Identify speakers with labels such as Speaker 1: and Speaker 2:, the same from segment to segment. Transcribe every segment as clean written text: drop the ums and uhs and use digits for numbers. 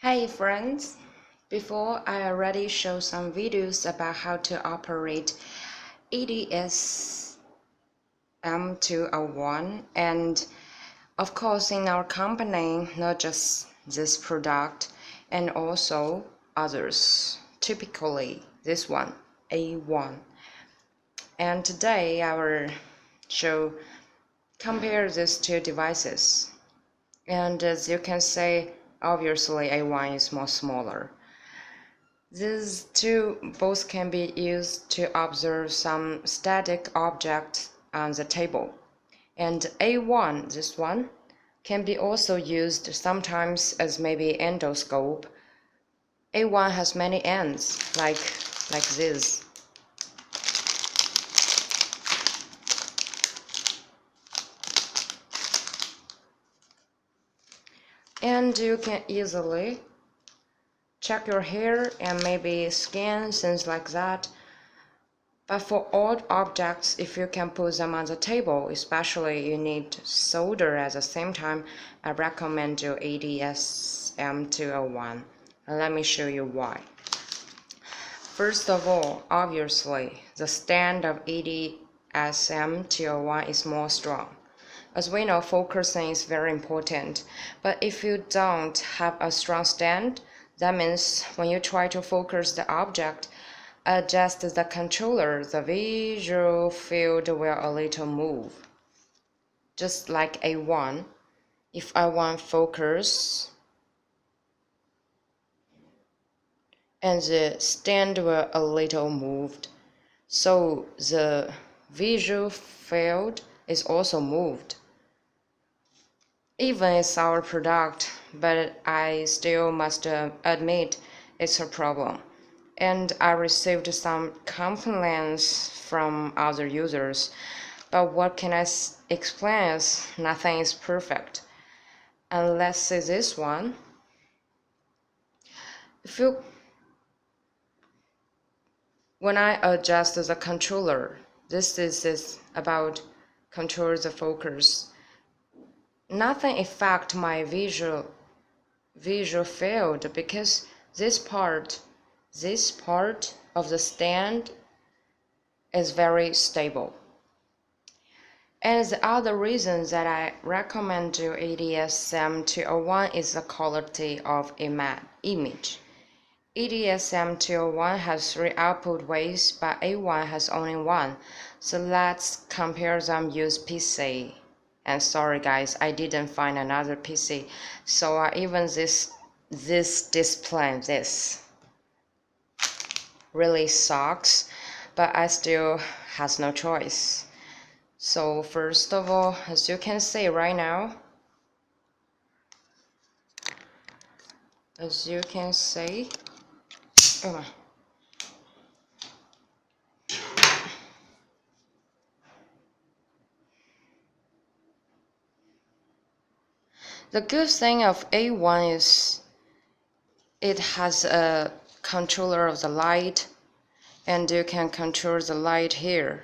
Speaker 1: Hey friends, before I already show some videos about how to operate ADSM201 and of course in our company not just this product and also others, typically this one, A1. And today I will compare these two devices. And as you can see, obviously A1 is more smaller. These two both can be used to observe some static object on the table. And A1, this one, can be also used sometimes as maybe endoscope. A1 has many ends, like this. And you can easily check your hair and maybe skin, things like that. But for odd objects, if you can put them on the table, especially you need to solder at the same time, I recommend you ADSM201. And let me show you why. First of all, obviously, the stand of ADSM201 is more strong. As we know, focusing is very important, but if you don't have a strong stand, that means when you try to focus the object, adjust the controller, the visual field will a little move. Just like A1, if I want focus, and the stand will a little moved, so the visual field is also moved. Even it's our product, but I still must admit it's a problem. And I received some complaints from other users, but what can I explain is nothing is perfect. And let's say this one. When I adjust the controller, this is about control the focus. Nothing affect my visual field because this part of the stand is very stable. And the other reason that I recommend to ADSM201 is the quality of image. ADSM201 has 3 output ways, but A1 has only 1. So let's compare them use PC. And sorry guys, I didn't find another PC. So even this display, this really sucks, but I still has no choice. So first of all, as you can see right now, as you can see, the good thing of A1 is it has a controller of the light, and you can control the light here.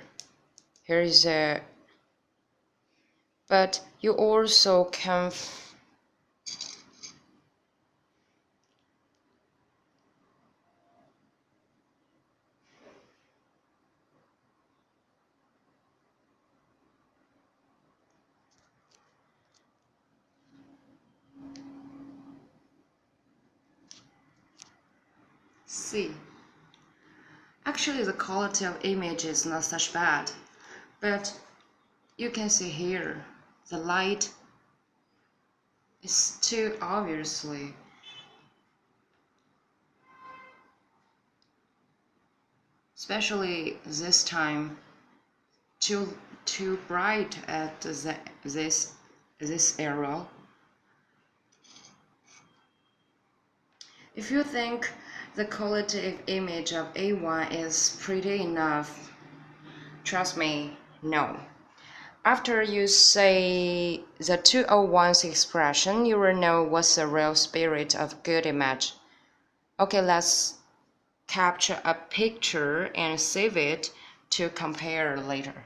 Speaker 1: Here is a, but you also can see. Actually, the quality of image is not such bad, but you can see here the light is too obviously. Especially this time, too bright at this area. If you think the quality of image of A1 is pretty enough, trust me, no. After you say the 201's expression, you will know what's the real spirit of good image. Okay, let's capture a picture and save it to compare later.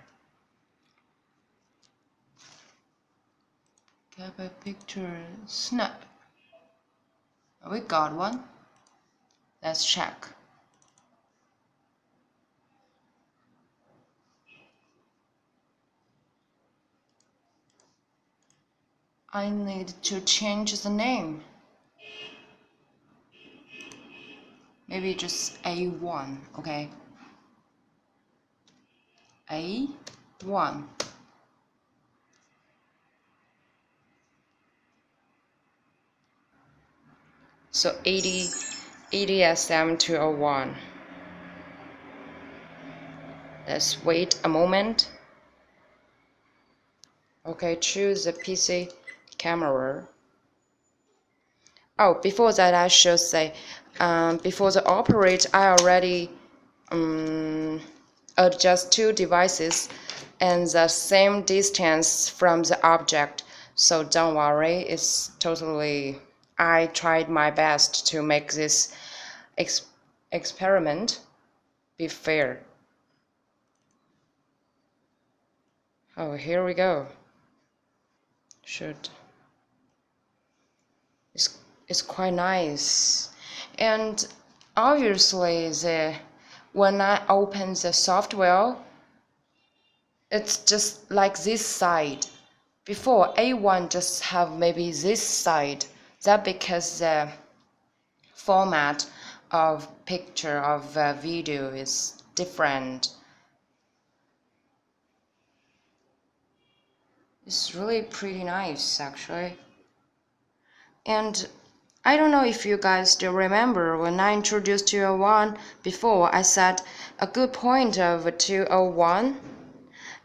Speaker 1: Cap a picture, snap. We got one. Let's check. I need to change the name. Maybe just A1, okay? A1. So ADSM201. Let's wait a moment. Okay, choose the PC camera. Oh, before that I should say, before the operate, I already adjust two devices and the same distance from the object. So don't worry, it's totally, I tried my best to make this experiment be fair. Oh, here we go. It's quite nice. And obviously when I open the software, it's just like this side. Before A1 just have maybe this side. That because the format of picture of video is different. It's really pretty nice actually. And I don't know if you guys still remember when I introduced 201 before, I said a good point of 201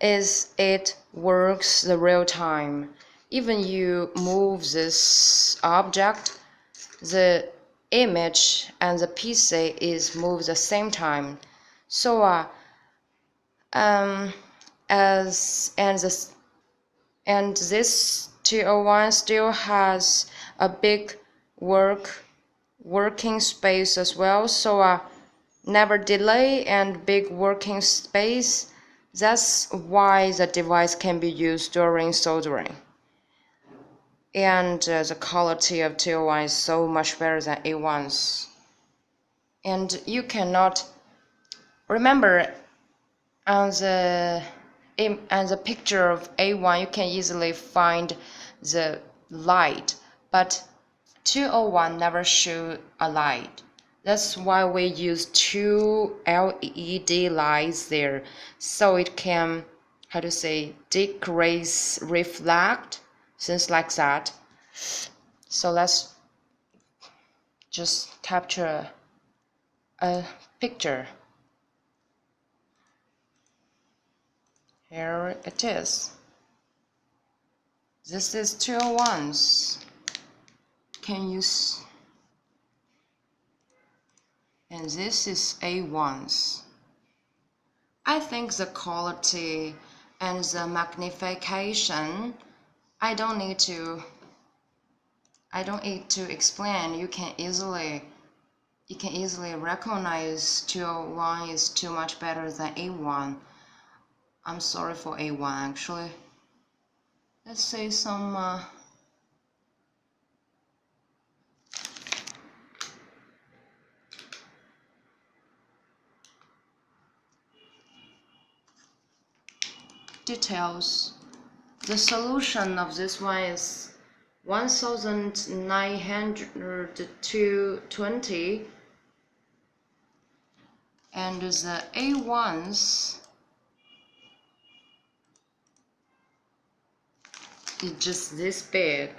Speaker 1: is it works the real time. Even you move this object, the image and the PC is moved the same time. So this 201 still has a big working space as well, so never delay and big working space. That's why the device can be used during soldering. And the quality of 201 is so much better than A1's. And you cannot remember on the picture of A1, you can easily find the light, but 201 never show a light. That's why we use two LED lights there, so it can, how to say, decrease, reflect, things like that. So let's just capture a picture. Here it is. This is 201's. Can you and this is A1's. I think the quality and the magnification, I don't need to explain. You can easily recognize 201 is too much better than A1. I'm sorry for A1 actually. Let's say some details. The solution of this one is 1920, and the A1's is just this big,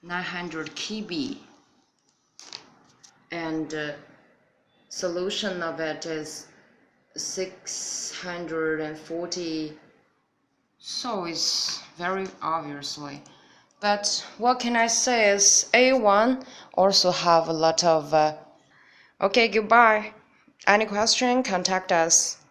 Speaker 1: 900 KB, and solution of it is 640. So it's very obviously, but what can I say is A1 also have a lot of okay, goodbye. Any question, contact us.